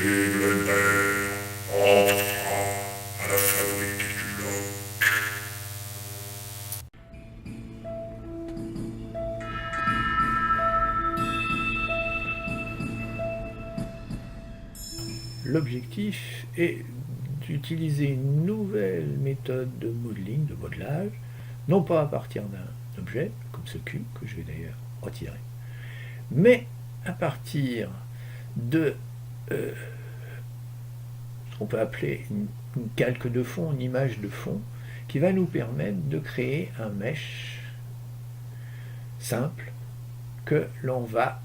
et Blender entrera à la fabrique du Loch. L'objectif est d'utiliser une nouvelle méthode de modeling, de modelage, non pas à partir d'un objet, comme ce cube, que je vais d'ailleurs retirer, mais à partir de ce qu'on peut appeler une calque de fond, une image de fond, qui va nous permettre de créer un mesh simple que l'on va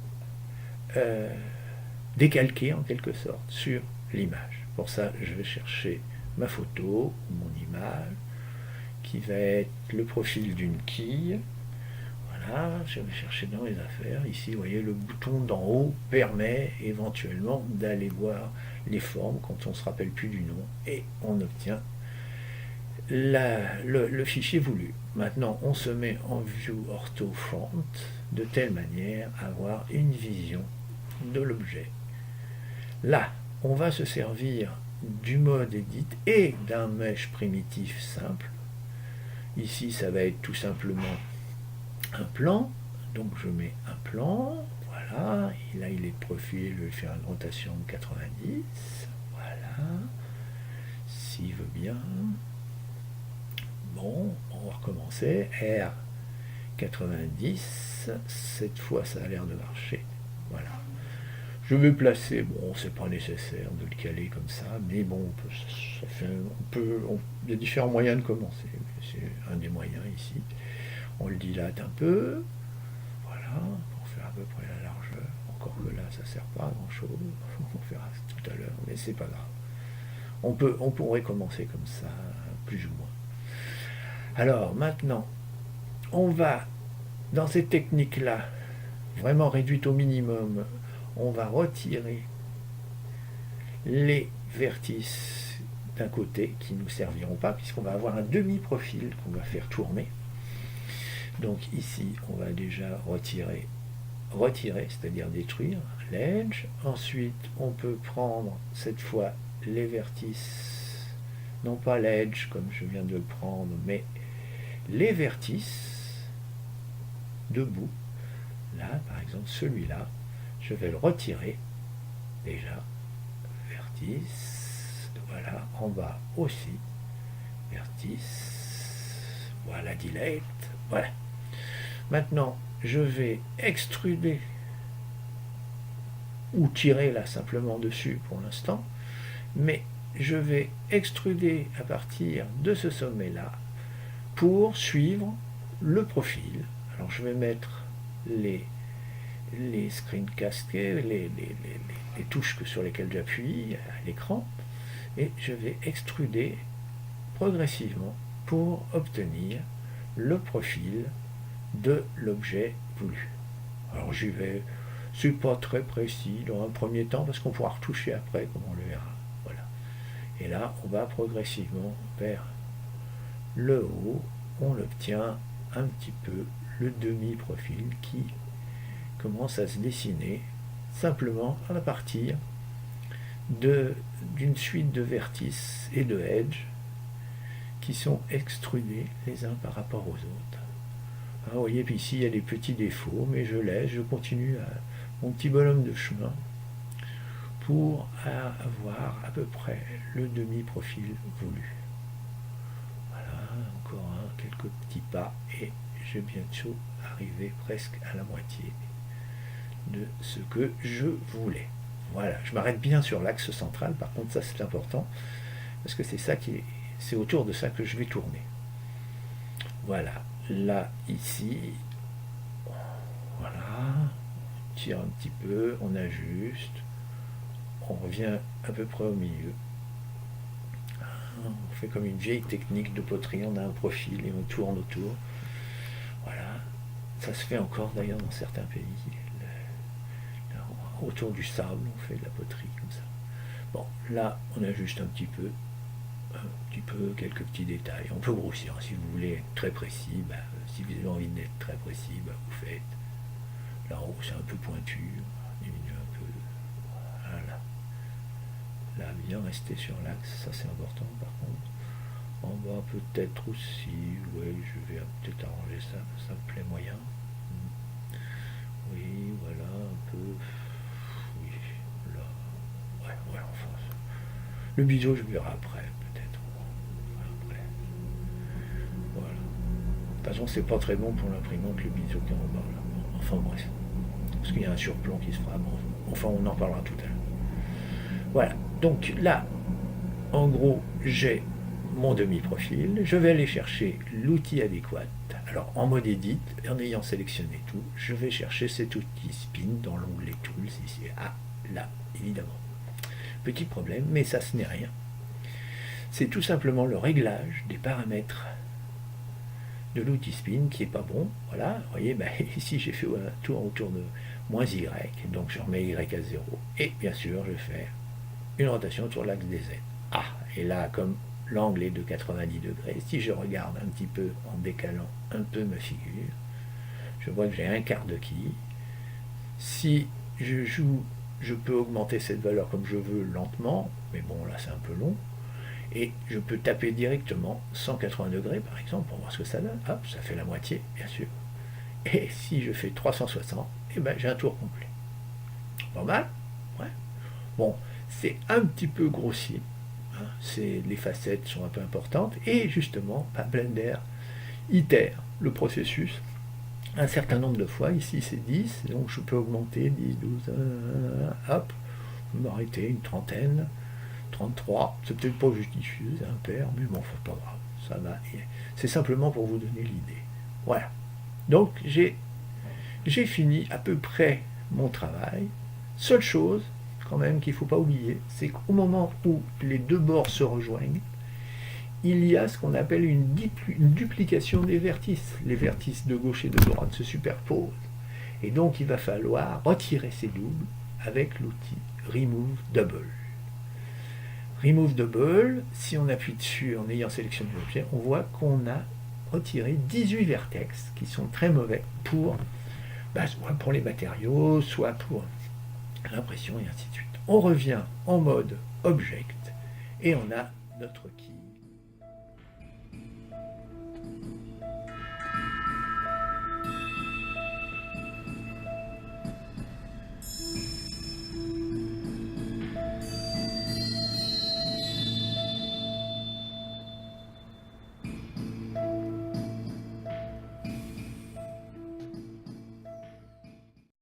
décalquer en quelque sorte sur l'image. Pour ça, je vais chercher ma photo, mon image, qui va être le profil d'une quille. Voilà, je vais chercher dans les affaires. Ici, vous voyez, le bouton d'en haut permet éventuellement d'aller voir les formes quand on ne se rappelle plus du nom et on obtient le fichier voulu. Maintenant, on se met en view ortho front de telle manière à avoir une vision de l'objet. Là, on va se servir du mode edit et d'un mesh primitif simple. Ici, ça va être tout simplement un plan. Donc je mets un plan, voilà, et là il est de profil, je vais faire une rotation de 90, voilà, s'il veut bien. Bon, on va recommencer, R 90, cette fois ça a l'air de marcher, voilà. Je vais placer, bon c'est pas nécessaire de le caler comme ça, mais bon, il y a différents moyens de commencer, c'est un des moyens ici. On le dilate un peu, voilà, pour faire à peu près la largeur, encore que là ça sert pas à grand chose, on verra tout à l'heure, mais c'est pas grave. On pourrait commencer comme ça, plus ou moins. Alors maintenant, on va, dans cette technique-là, vraiment réduite au minimum, on va retirer les vertices d'un côté qui ne nous serviront pas, puisqu'on va avoir un demi-profil qu'on va faire tourner. Donc ici, on va déjà retirer, c'est-à-dire détruire l'edge. Ensuite, on peut prendre cette fois les vertices, non pas l'edge comme je viens de le prendre, mais les vertices debout. Là, par exemple, celui-là, je vais le retirer déjà. Vertice, voilà, en bas aussi. Vertice, voilà, delete, voilà. Maintenant, je vais extruder ou tirer là simplement dessus pour l'instant, mais je vais extruder à partir de ce sommet-là pour suivre le profil. Alors je vais mettre les screencasts, les touches sur lesquelles j'appuie à l'écran, et je vais extruder progressivement pour obtenir le profil de l'objet voulu. Alors j'y vais, c'est pas très précis dans un premier temps parce qu'on pourra retoucher après comme on le verra. Voilà. Et là on va progressivement vers le haut, on obtient un petit peu le demi-profil qui commence à se dessiner simplement à partir d'une suite de vertices et de edges qui sont extrudés les uns par rapport aux autres. Ah, vous voyez, puis ici il y a des petits défauts, mais je continue à mon petit bonhomme de chemin pour avoir à peu près le demi-profil voulu. Voilà, encore quelques petits pas et je vais bientôt arriver presque à la moitié de ce que je voulais. Voilà, je m'arrête bien sur l'axe central, par contre ça c'est important, parce que c'est autour de ça que je vais tourner. Voilà, là, ici, voilà, on tire un petit peu, on ajuste, on revient à peu près au milieu. On fait comme une vieille technique de poterie, on a un profil et on tourne autour. Voilà, ça se fait encore d'ailleurs dans certains pays. Autour du sable, on fait de la poterie comme ça. Bon, là, on ajuste un petit peu, quelques petits détails. On peut grossir, si vous voulez être très précis, si vous avez envie d'être très précis, vous faites. Là en haut, c'est un peu pointu, on diminue un peu. Voilà. bien rester sur l'axe, ça c'est important par contre. En bas peut-être aussi, ouais, je vais peut-être arranger ça, ça me plaît moyen. Oui, voilà, un peu. Oui, là. Ouais, enfin. Le biseau, je verrai après, peut-être. Après. Voilà. De toute façon, c'est pas très bon pour l'imprimante, le biseau qui est en bas, là. Enfin, bref. Parce qu'il y a un surplomb qui se fera. Bon, enfin, on en parlera tout à l'heure. Voilà. Donc là, en gros, j'ai mon demi-profil. Je vais aller chercher l'outil adéquat. Alors, en mode edit, en ayant sélectionné tout, je vais chercher cet outil spin dans l'onglet Tools ici. Ah, là, évidemment. Petit problème, mais ça, ce n'est rien. C'est tout simplement le réglage des paramètres de l'outil spin qui est pas bon. Voilà, vous voyez, ben, ici j'ai fait un tour autour de moins Y, donc je remets Y à 0. Et bien sûr, je fais une rotation autour de l'axe des Z. Ah, et là, comme l'angle est de 90 degrés, si je regarde un petit peu en décalant un peu ma figure, je vois que j'ai un quart de quille. Si je joue, je peux augmenter cette valeur comme je veux lentement, mais bon, là c'est un peu long. Et je peux taper directement 180 degrés par exemple pour voir ce que ça donne. Hop, ça fait la moitié, bien sûr. Et si je fais 360, eh ben, j'ai un tour complet. Pas mal, ouais. Bon, c'est un petit peu grossier. Hein, les facettes sont un peu importantes. Et justement, Blender itère le processus un certain nombre de fois. Ici, c'est 10. Donc, je peux augmenter 10, 12, hop. Je vais m'arrêter une trentaine. 33, c'est peut-être pas justifié, c'est impair, mais bon, c'est pas grave, ça va. C'est simplement pour vous donner l'idée. Voilà. Donc, j'ai fini à peu près mon travail. Seule chose, quand même, qu'il ne faut pas oublier, c'est qu'au moment où les deux bords se rejoignent, il y a ce qu'on appelle une duplication des vertices. Les vertices de gauche et de droite se superposent. Et donc, il va falloir retirer ces doubles avec l'outil Remove Double. Remove Double, si on appuie dessus en ayant sélectionné l'objet, on voit qu'on a retiré 18 vertex qui sont très mauvais pour, soit pour les matériaux, soit pour l'impression et ainsi de suite. On revient en mode Object et on a notre key